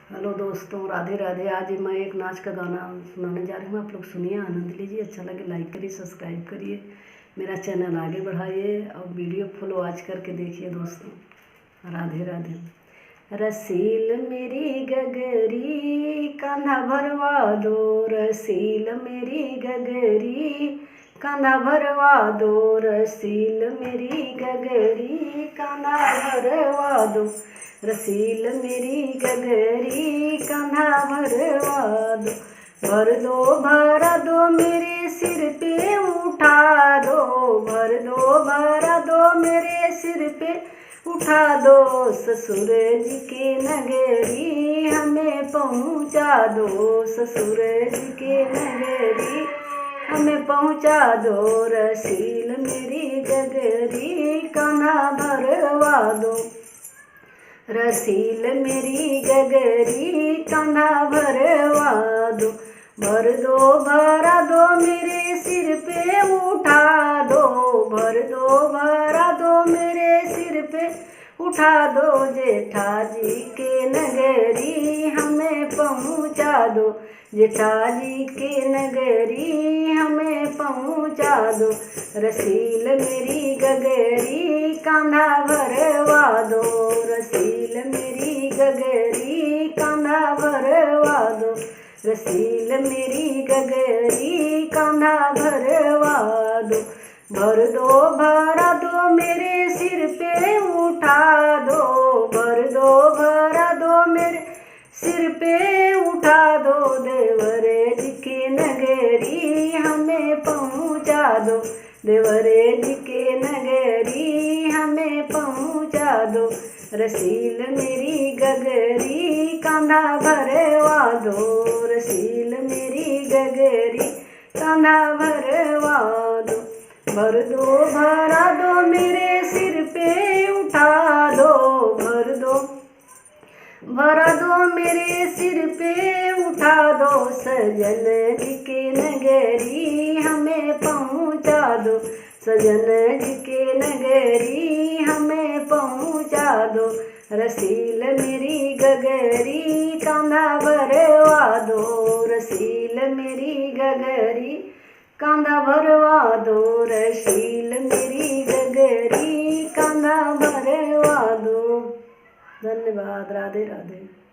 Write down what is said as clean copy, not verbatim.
Hello दोस्तों, राधे राधे। आज मैं एक नाच का गाना सुनाने जा रही हूँ। आप लोग सुनिए, आनंद लीजिए। अच्छा लगे लाइक करिए, सब्सक्राइब करिए, मेरा चैनल आगे बढ़ाइए और वीडियो फुल वॉच करके देखिए दोस्तों। राधे राधे। रसील मेरी गगरी कांधा भरवा दो, रसील मेरी गगरी कांधा भरवा दो, रसील मेरी गगरी कांधा भरवा दो, रसील मेरी गगरी कांधा भरवा दो। भर दो मेरे सिर पे उठा दो, भर दो मेरे सिर पे उठा दो। ससुर जी के नगरी हमें पहुँचा दो, ससुर जी के नगरी हमें पहुँचा दो। रसील मेरी गगरी कांधा भरवा दो, रसील मेरी गगरी कांधा भरवा दो। भर दो मेरे सिर पे उठा दो, भर दो मेरे सिर पे उठा दो। जेठा जी के नगरी हमें पहुँचा दो, जेठा जी के नगरी हमें पहुँचा दो। रसील मेरी गगरी कांधा भरवा दो, रसील मेरी गगरी कांधा भरवा दो, रसील मेरी गगरी कांधा भरवा दो। भर दो मेरे सिर पे उठा दो, भर दो मेरे सिर पे उठा दो। देवरे जी के नगरी हमें पहुँचा दो, देवरे जी के नगरी हमें पहुँचा दो। रसील मेरी गगरी कांधा भरवा दो, रसील मेरी गगरी कांधा भरवा दो। भर दो मेरे सिर पे उठा दो, भर दो मेरे सिर पे उठा दो। सजन जी के नगरी हमें पहुँचा दो, सजन जी के नगरी हमें पहुँचा दो। रसील मेरी गगरी कांधा भरवा दो, रसील मेरी गगरी कांधा भरवा दो, रसील मेरी गगरी कांधा भरवा दो। धन्यवाद। राधे राधे।